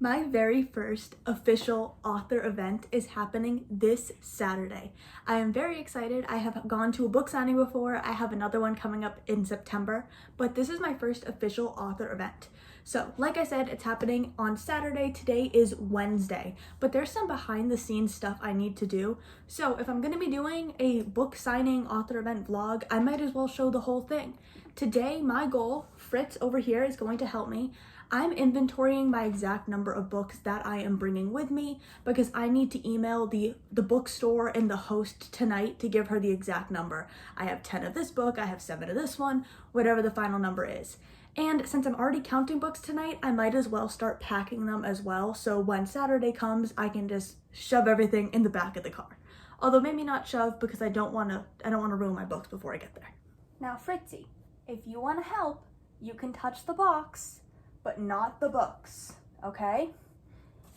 My very first official author event is happening this Saturday. I am very excited. I have gone to a book signing before. I have another one coming up in September, but this is my first official author event. So, like I said, it's happening on Saturday. Today is Wednesday, but there's some behind the scenes stuff I need to do. So, if I'm going to be doing a book signing author event vlog, I might as well show the whole thing. Today, my goal, Fritz over here, is going to help me. I'm inventorying my exact number of books that I am bringing with me because I need to email the bookstore and the host tonight to give her the exact number. I have 10 of this book, I have 7 of this one, whatever the final number is. And since I'm already counting books tonight, I might as well start packing them as well, so when Saturday comes, I can just shove everything in the back of the car. Although maybe not shove because I don't want to ruin my books before I get there. Now Fritzy, if you want to help, you can touch the box, but not the books, okay?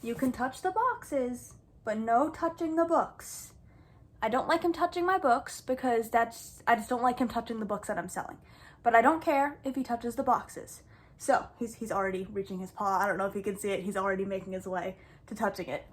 You can touch the boxes, but no touching the books. I don't like him touching my books because I just don't like him touching the books that I'm selling. But I don't care if he touches the boxes. So, he's already reaching his paw. I don't know if you can see it. He's already making his way to touching it.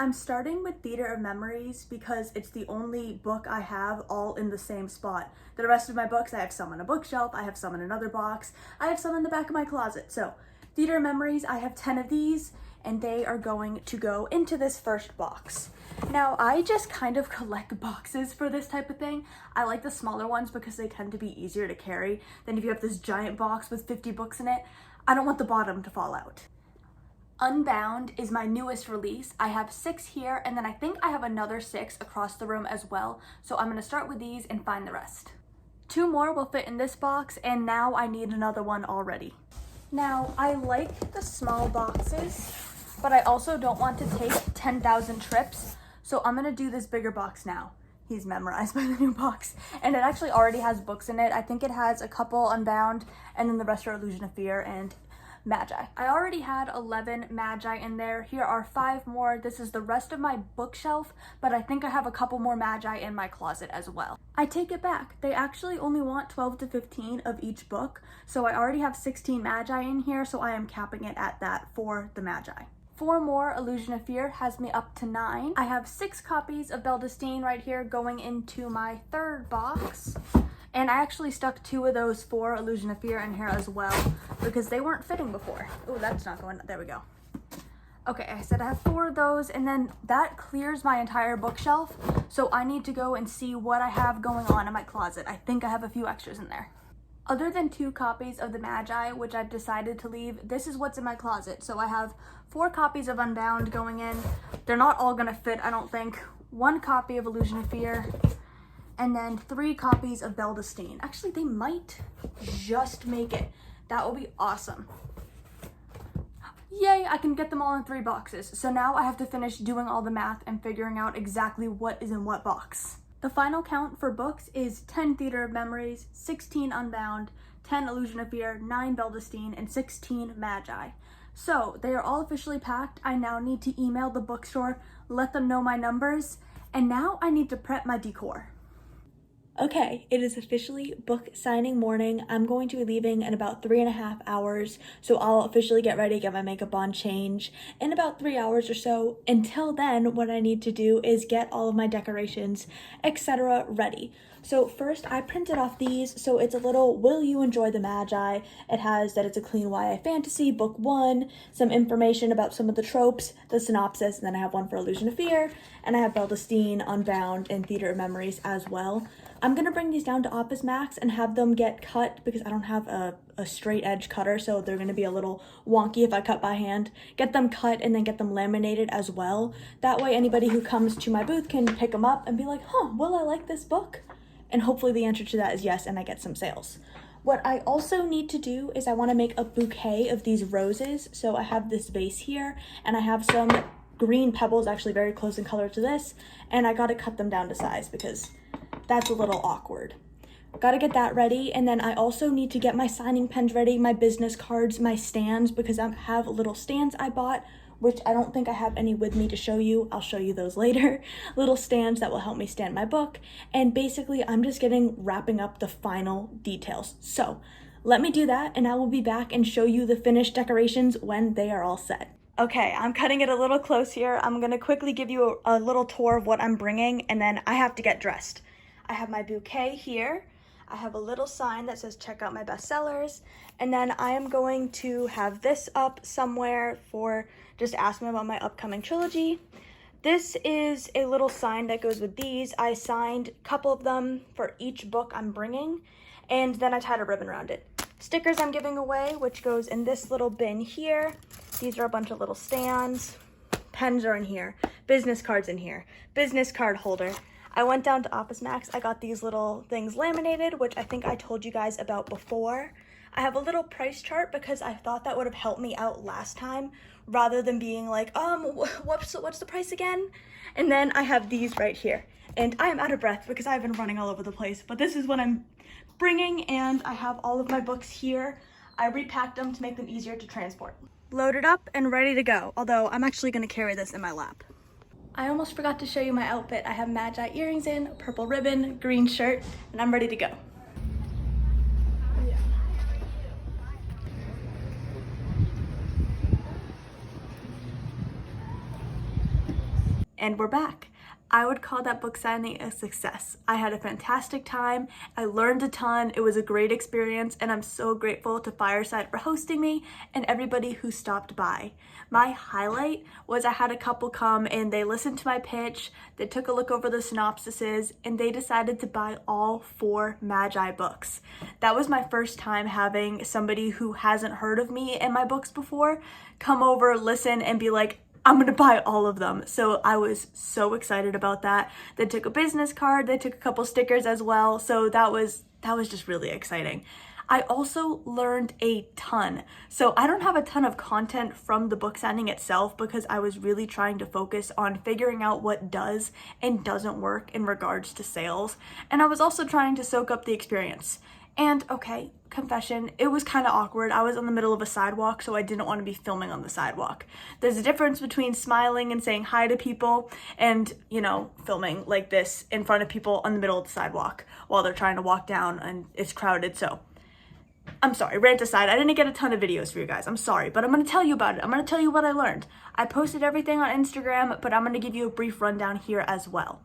I'm starting with Theater of Memories because it's the only book I have all in the same spot. The rest of my books, I have some on a bookshelf, I have some in another box, I have some in the back of my closet. So, Theater of Memories, I have 10 of these, and they are going to go into this first box. Now, I just kind of collect boxes for this type of thing. I like the smaller ones because they tend to be easier to carry than if you have this giant box with 50 books in it. I don't want the bottom to fall out. Unbound is my newest release. I have 6 here, and then I think I have another 6 across the room as well. So I'm gonna start with these and find the rest. 2 more will fit in this box, and now I need another one already. Now, I like the small boxes, but I also don't want to take 10,000 trips. So I'm gonna do this bigger box now. He's memorized by the new box. And it actually already has books in it. I think it has a couple Unbound, and then the rest are Illusion of Fear and Magi. I already had 11 Magi in there. Here are 5 more. This is the rest of my bookshelf, but I think I have a couple more Magi in my closet as well. I take it back. They actually only want 12 to 15 of each book, so I already have 16 Magi in here, so I am capping it at that for the Magi. 4 more Illusion of Fear has me up to 9. I have 6 copies of Belle Delphine right here going into my third box. And I actually stuck 2 of those 4 Illusion of Fear in here as well because they weren't fitting before. Oh, that's not going, there we go. Okay, I said I have 4 of those, and then that clears my entire bookshelf. So I need to go and see what I have going on in my closet. I think I have a few extras in there. Other than 2 copies of the Magi, which I've decided to leave, this is what's in my closet. So I have 4 copies of Unbound going in. They're not all gonna fit, I don't think. 1 copy of Illusion of Fear, and then 3 copies of Belle Delphine. Actually, they might just make it. That will be awesome. Yay, I can get them all in 3 boxes. So now I have to finish doing all the math and figuring out exactly what is in what box. The final count for books is 10 Theater of Memories, 16 Unbound, 10 Illusion of Fear, 9 Belle Delphine, and 16 Magi. So they are all officially packed. I now need to email the bookstore, let them know my numbers, and now I need to prep my decor. Okay, it is officially book signing morning. I'm going to be leaving in about 3.5 hours, so I'll officially get ready, get my makeup on, change in about 3 hours or so. Until then, what I need to do is get all of my decorations, etc. ready. So first, I printed off these, so it's a little Will You Enjoy the Magi? It has that it's a clean YA fantasy, book 1, some information about some of the tropes, the synopsis, and then I have one for Illusion of Fear, and I have Belle Delphine, Unbound, and Theater of Memories as well. I'm gonna bring these down to Office Max and have them get cut because I don't have a straight edge cutter, so they're gonna be a little wonky if I cut by hand. Get them cut and then get them laminated as well. That way anybody who comes to my booth can pick them up and be like, huh, will I like this book? And hopefully the answer to that is yes, and I get some sales. What I also need to do is I wanna make a bouquet of these roses. So I have this vase here, and I have some green pebbles, actually very close in color to this, and I gotta cut them down to size because that's a little awkward. Gotta get that ready, and then I also need to get my signing pens ready, my business cards, my stands, because I have little stands I bought, which I don't think I have any with me to show you. I'll show you those later. Little stands that will help me stand my book, and basically I'm just wrapping up the final details. So Let me do that and I will be back and show you the finished decorations when they are all set. Okay, I'm cutting it a little close here. I'm gonna quickly give you a little tour of what I'm bringing and then I have to get dressed. I have my bouquet here. I have a little sign that says check out my bestsellers. And then I am going to have this up somewhere for just ask me about my upcoming trilogy. This is a little sign that goes with these. I signed a couple of them for each book I'm bringing, and then I tied a ribbon around it. Stickers I'm giving away, which goes in this little bin here. These are a bunch of little stands. Pens are in here. Business cards in here. Business card holder. I went down to Office Max. I got these little things laminated, which I think I told you guys about before. I have a little price chart because I thought that would have helped me out last time rather than being like, what's the price again? And then I have these right here. And I am out of breath because I've been running all over the place, but this is what I'm bringing and I have all of my books here. I repacked them to make them easier to transport. Loaded up and ready to go, although I'm actually gonna carry this in my lap. I almost forgot to show you my outfit. I have Magi earrings in, purple ribbon, green shirt, and I'm ready to go. And we're back. I would call that book signing a success. I had a fantastic time. I learned a ton. It was a great experience, and I'm so grateful to Fireside for hosting me and everybody who stopped by. My highlight was I had a couple come and they listened to my pitch, they took a look over the synopsises, and they decided to buy all 4 Magi books. That was my first time having somebody who hasn't heard of me and my books before come over, listen, and be like, I'm gonna buy all of them. So I was so excited about that. They took a business card, they took a couple stickers as well. So that was just really exciting. I also learned a ton. So I don't have a ton of content from the book signing itself because I was really trying to focus on figuring out what does and doesn't work in regards to sales. And I was also trying to soak up the experience. And okay, confession, it was kind of awkward. I was in the middle of a sidewalk, so I didn't want to be filming on the sidewalk. There's a difference between smiling and saying hi to people and, filming like this in front of people on the middle of the sidewalk while they're trying to walk down and it's crowded. So I'm sorry, rant aside, I didn't get a ton of videos for you guys. I'm sorry, but I'm going to tell you about it. I'm going to tell you what I learned. I posted everything on Instagram, but I'm going to give you a brief rundown here as well.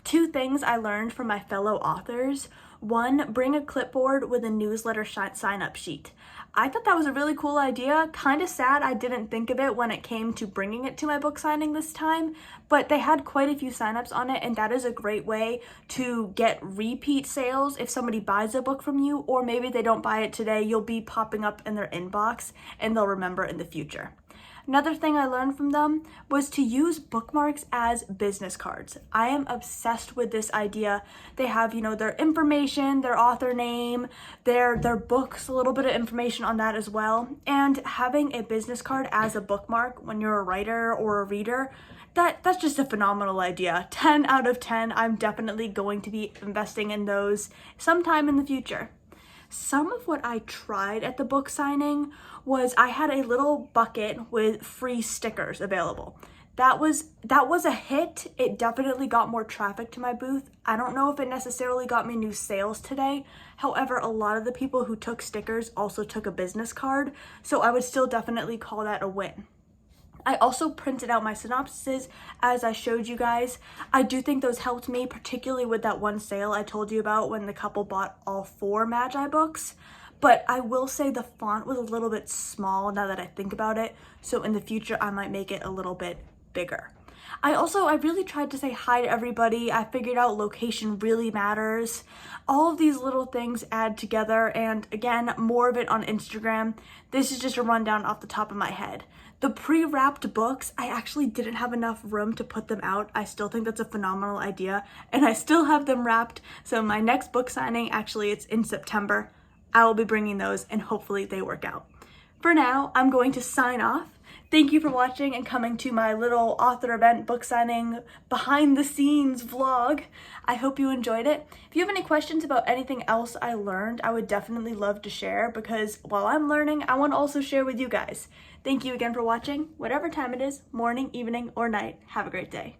2 things I learned from my fellow authors. 1, bring a clipboard with a newsletter sign-up sheet. I thought that was a really cool idea. Kind of sad I didn't think of it when it came to bringing it to my book signing this time, but they had quite a few signups on it, and that is a great way to get repeat sales if somebody buys a book from you, or maybe they don't buy it today, you'll be popping up in their inbox and they'll remember in the future. Another thing I learned from them was to use bookmarks as business cards. I am obsessed with this idea. They have, their information, their author name, their books, a little bit of information on that as well. And having a business card as a bookmark when you're a writer or a reader, that's just a phenomenal idea. 10 out of 10. I'm definitely going to be investing in those sometime in the future. Some of what I tried at the book signing was I had a little bucket with free stickers available. That was a hit. It definitely got more traffic to my booth. I don't know if it necessarily got me new sales today. However, a lot of the people who took stickers also took a business card, so I would still definitely call that a win. I also printed out my synopsises as I showed you guys. I do think those helped me, particularly with that one sale I told you about when the couple bought all 4 Magi books. But I will say the font was a little bit small now that I think about it. So in the future, I might make it a little bit bigger. I really tried to say hi to everybody. I figured out location really matters. All of these little things add together. And again, more of it on Instagram. This is just a rundown off the top of my head. The pre-wrapped books, I actually didn't have enough room to put them out. I still think that's a phenomenal idea, and I still have them wrapped. So my next book signing, actually it's in September. I will be bringing those and hopefully they work out. For now, I'm going to sign off. Thank you for watching and coming to my little author event book signing behind the scenes vlog. I hope you enjoyed it. If you have any questions about anything else I learned, I would definitely love to share because while I'm learning, I want to also share with you guys. Thank you again for watching. Whatever time it is, morning, evening, or night, have a great day.